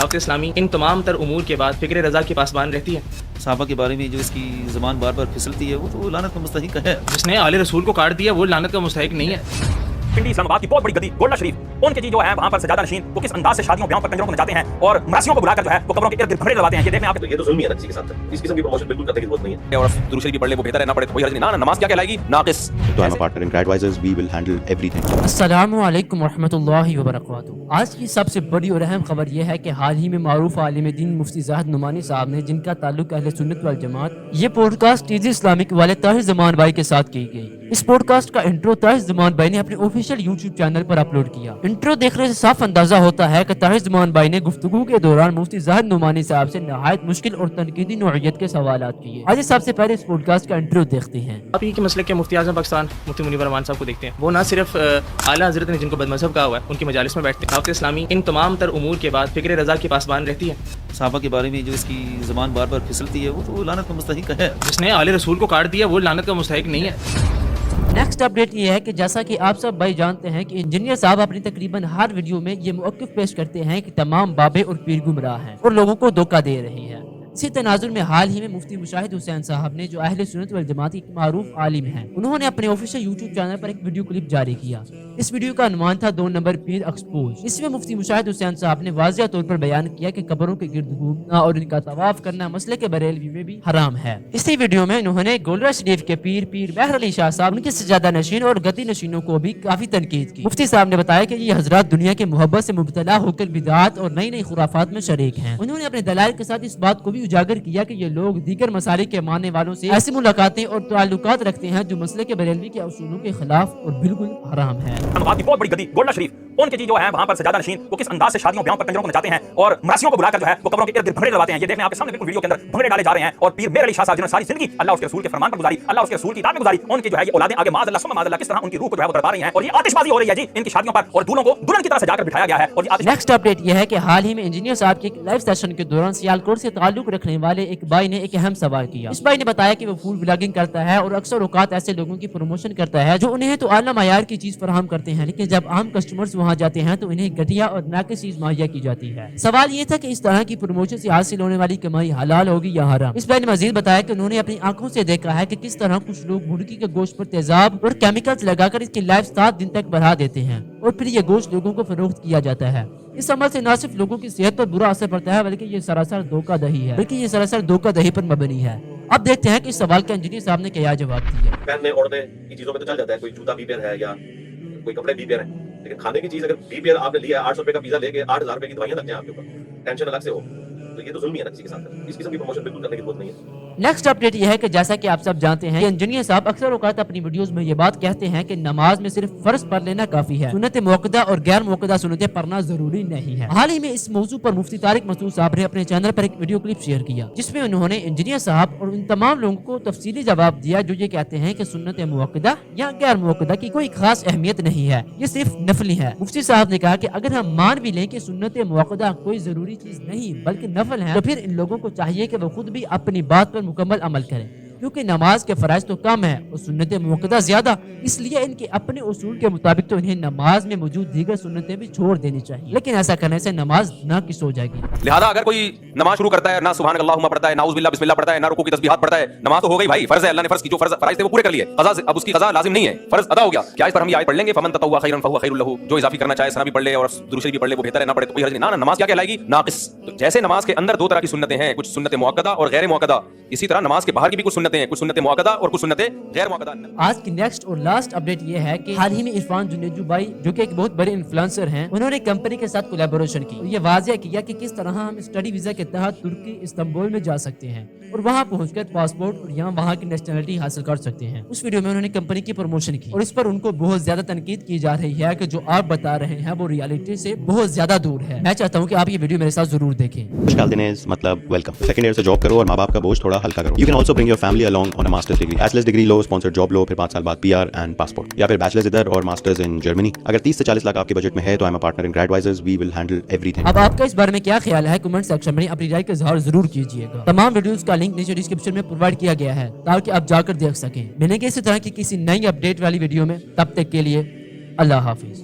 दावत इस्लामी इन तमाम तर उमूर के बाद फिक्र रजा के पासबान रहती है। सहाबा के बारे में जो इसकी ज़बान बार बार फिसलती है वो तो लानत का मुस्तहिक है। जिसने आले रसूल को काट दिया वो लानत का मुस्तहिक नहीं है। पिंडी इस्लामाबाद की बहुत बड़ी गद्दी गोल्डा शरीफ उनके जी जो है वहाँ पर सजादा नशीन वो किस अंदाज से शादियों ब्याहों पर कंजरों को नचाते हैं और मरासियों को बुलाकर जो है वो कब्रों के इर्द गिर्द भंगड़े लगाते हैं। ये देखने आपके ये तो जुल्म ही है ना किसी के साथ। इस किस्म की प्रमोशन बिल्कुल करने की जरूरत नहीं है। और दुरूद शरीफ भी पढ़ ले वो बेहतर है, ना पढ़े तो कोई हर्ज नहीं। ना नमाज क्या कहलाएगी नाकिस। तो I am a partner in Gradvisors, we will handle everything. अस्सलामु अलैकुम रहमतुल्लाहि व बरकातुहू। आज की सबसे बड़ी और अहम खबर यह है कि हाल ही में मारूफ आलिम दीन मुफ्ती ज़ाहिद नुमानी साहब ने, जिनका ताल्लुक अहले सुन्नत वल जमात, ये पॉडकास्ट टीजी इस्लामिक वाले ताहिर ज़मान भाई के साथ की गई। इस पॉडकास्ट का इंट्रो ताहिर ज़मान भाई ने अपने ऑफिशियल यूट्यूब चैनल पर अपलोड किया। इंट्रो देखने से साफ अंदाजा होता है कि ताहिर ज़मान भाई ने गुफ्तगू के दौरान मुफ्ती ज़ाहिद नुमानी साहब से नहायत मुश्किल और तनकीदी नौइयत के सवालात किए। आइए सबसे पहले इस पॉडकास्ट का इंट्रो देखते हैं। आप ही के मसले के मुफ्ती आज़म पाकिस्तान मुफ्ती मुनीवर रहमान साहब को देखते हैं। वो ना सिर्फ आला हज़रत ने जिनको बदमज़हब कहा हुआ है उनकी मजालिस में बैठते हैं। दावत इस्लामी इन तमाम तर उमूर के बाद फिक्र रजा के पासबान रहती है। सहाबा के बारे में जो इसकी ज़बान बार बार फिसलती है वो तो लानत का मुस्तहिक है। जिसने आले रसूल को काट दिया वो लानत का मुस्तहिक नहीं है। नेक्स्ट अपडेट ये है कि जैसा कि आप सब भाई जानते हैं कि इंजीनियर साहब अपनी तकरीबन हर वीडियो में ये मौक़िफ़ पेश करते हैं कि तमाम बाबे और पीर गुमराह हैं और लोगों को धोखा दे रही हैं। इसी तनाजुर में हाल ही में मुफ्ती मुशाहिद हुसैन साहब ने, जो अहले सुन्नत वल जमात के मारूफ आलिम हैं, उन्होंने अपने ऑफिशियल यूट्यूब चैनल पर एक वीडियो क्लिप जारी किया। इस वीडियो का अनुमान था 2 नंबर पीर एक्सपोज। इसमें मुफ्ती मुशाहिद हुसैन साहब ने वाज़िह तौर पर बयान किया कि कब्रों के गिर्द घूमना और इनका तवाफ करना मसले के बरेलवी में भी हराम है। इसी वीडियो में उन्होंने गोल्डा शरीफ के पीर मेहर अली शाह साहब, उनके सजादा नशीन और गति नशीनों को भी काफी तनकीद की। मुफ्ती साहब ने बताया कि ये हजरात दुनिया के मोहब्बत से मुब्तला होकर बिदात और नई नई खुराफात में शरीक हैं। उन्होंने अपने दलाइल के साथ इस बात को भी उजागर किया कि ये लोग दीगर मसालिक के मानने वालों से ऐसी मुलाकातें और ताल्लुकात रखते हैं जो मसले के बरेलवी के उसूलों के खिलाफ और बिल्कुल हराम है। इस्लामाबाद की बहुत बड़ी गद्दी गोल्डा शरीफ उनके जी जो है वहाँ पर सजादा नशीन वो किस अंदाज से शादियों ब्याहों पर कंजरों को नचाते हैं और मरासियों को बुलाकर जो है वो कब्रों के इर्द गिर्द भंगड़े लगाते हैं। ये देखने आपके सामने बिल्कुल वीडियो के अंदर भंगड़े डाले जा रहे हैं। और पीर मेहर अली शाह साहब जिन्होंने सारी जिंदगी अल्लाह उसके रसूल के फरमान पर गुजारी, अल्लाह उसके रसूल की इताअत में गुजारी, उनकी जो है ये औलादें आगे माज़अल्लाह सुम्मा माज़अल्लाह किस तरह उनकी रूह को जो है वो तड़पा रही हैं। और ये आतिशबाजी हो रही है जी इनकी शादियों पर और दूल्हों को दुल्हन की तरह सजाकर बिठाया गया है। और नेक्स्ट अपडेट ये है कि हाल ही में इंजीनियर साहब के लाइव सेशन के दौरान सियालकोट से ताल्लुक रखने वाले एक भाई ने एक अहम सवाल किया। इस भाई ने बताया कि वो फूड ब्लॉगिंग करता है और अक्सर औकात ऐसे लोगों की प्रमोशन करता है जो उन्हें तो आला मयार की चीज फराहम करते हैं, लेकिन जब आम कस्टमर्स वहाँ जाते हैं तो इन्हें घटिया और नाकिस चीज मुहैया की जाती है। सवाल ये था कि इस तरह की प्रमोशन से हासिल होने वाली कमाई हलाल होगी या हराम। इस भाई ने मजीद बताया कि उन्होंने अपनी आंखों से देखा है कि किस तरह कुछ लोग मुर्गी के गोश्त पर तेजाब और केमिकल्स लगाकर इसकी लाइफ 7 दिन तक बढ़ा देते हैं और फिर ये गोश्त लोगों को फरोख्त किया जाता है। इस अमल से न सिर्फ लोगों की सेहत पर बुरा असर पड़ता है बल्कि ये सरासर धोखाधही पर मबनी है। अब देखते हैं कि इस सवाल का इंजीनियर साहब ने क्या जवाब दिया। पहनने ओढ़ने की चीजों में तो चल जाता है, कोई जूता बी पेयर है या कोई कपड़े बी पेयर है, लेकिन खाने की चीज अगर बी पेयर आपने लिया है, 800 रुपए का पिज्जा लेके 8000 रुपए की दवाइयां लगती हैं आपके ऊपर, टेंशन अलग से हो, तो ये तो जुल्म ही है ना किसी के साथ। इस किस्म की प्रमोशन बिल्कुल करने की जरूरत नहीं है। नेक्स्ट अपडेट यह है कि जैसा कि आप सब जानते हैं कि इंजीनियर साहब अक्सर औकात अपनी वीडियोस में ये बात कहते हैं कि नमाज में सिर्फ फर्ज पढ़ लेना काफी है, सुन्नत मुअक्कदा और गैर मुअक्कदा सुन्नतें पढ़ना जरूरी नहीं है। हाल ही में इस मौजू पर मुफ्ती तारिक मसूद साहब ने अपने चैनल पर एक वीडियो क्लिप शेयर किया जिसमें उन्होंने इंजीनियर साहब और उन तमाम लोगों को तफसीली जवाब दिया जो ये कहते हैं कि सुन्नत मुअक्कदा या गैर मुअक्कदा की कोई खास अहमियत नहीं है, ये सिर्फ नफली है। मुफ्ती साहब ने कहा कि अगर हम मान भी लें कि सुन्नत मुअक्कदा कोई जरूरी चीज नहीं बल्कि नफल है, तो फिर इन लोगों को चाहिए कि वो खुद भी अपनी बात पर मुकम्मल अमल करें, क्योंकि नमाज के फराइज तो कम है और सुन्नतें मुअक्कदा ज्यादा, इसलिए इनके अपने उसूल के मुताबिक तो इन्हें नमाज में मौजूद दीगर सुन्नतें भी छोड़ देनी चाहिए, लेकिन ऐसा करने से नमाज नाकिस हो जाएगी। लिहाजा अगर कोई नमाज शुरू करता है ना सुभान अल्लाहुम्मा पढ़ता है, नाउज़ बिल्लाह बिस्मिल्लाह पढ़ता है, ना रुकू की तस्बीहात पढ़ता है, नमाज तो हो गई भाई, फर्ज है, अल्लाह ने फर्ज की जो फराइज थे वो पूरे कर लिए, कज़ा अब उसकी कज़ा लाजिम नहीं है, फर्ज अदा हो गया। क्या इस पर हम ये आयत पढ़ लेंगे फमन ततव्वा खैरन फहुवा खैरुल लहू, जो इजाफी करना चाहे सना भी पढ़ ले और दुरूद शरीफ भी पढ़ ले वो बेहतर है, ना पढ़े तो कोई हर्ज नहीं। ना नमाज क्या कहलाएगी नाकिस। तो जैसे नमाज के अंदर 2 तरह की सुन्नतें हैं, कुछ सुन्नत मुअक्कदा और गैर मुअक्कदा, इसी तरह नमाज के बाहर की भी कुछ सुन्नतें हैं, कुछ सुन्नत मुअक्कदा और कुछ सुन्नतें गैर मुअक्कदा। आज की नेक्स्ट और लास्ट अपडेट ये है कि हाल ही में इरफान जुनेजू भाई, जो कि एक बहुत बड़े इन्फ्लुएंसर हैं, उन्होंने कंपनी के साथ कोलैबोरेशन की और ये वाज़िह किया कि किस तरह हम स्टडी वीजा के तहत तुर्की इस्तांबुल में जा सकते हैं और वहाँ पहुंचकर पासपोर्ट और यहाँ वहाँ की नेशनलिटी हासिल कर सकते हैं। उस वीडियो में उन्होंने कंपनी की प्रमोशन की और इस पर उनको बहुत ज्यादा तनकीद की जा रही है कि जो आप बता रहे हैं वो रियलिटी से बहुत ज्यादा दूर है। मैं चाहता हूँ कि आप ये वीडियो मेरे साथ जरूर देखें। मतलब वेलकम। सेकंड ईयर से जॉब करो और माँ बाप का बोझ थोड़ा हल्का करो। You can also bring your family along on a master's degree. Bachelor's degree लो, स्पॉन्सर्ड जॉब लो, फिर 5 साल बाद पीआर एंड पासपोर्ट, या फिर बैचलर्स इधर और मास्टर्स इन जर्मनी। अगर 30 से 40 लाख आपके बजट में है तो I am a partner in Gradvisors, we will handle everything. अब आपका इस बारे में क्या ख्याल है कमेंट सेक्शन में अपनी राय का इजहार जरूर कीजिएगा। तमाम वीडियोस का लिंक नीचे डिस्क्रिप्शन में प्रोवाइड किया गया है ताकि आप जाकर देख सकें। मिलेंगे इसी तरह की किसी नई अपडेट वाली वीडियो में, तब तक के लिए अल्लाह हाफिज।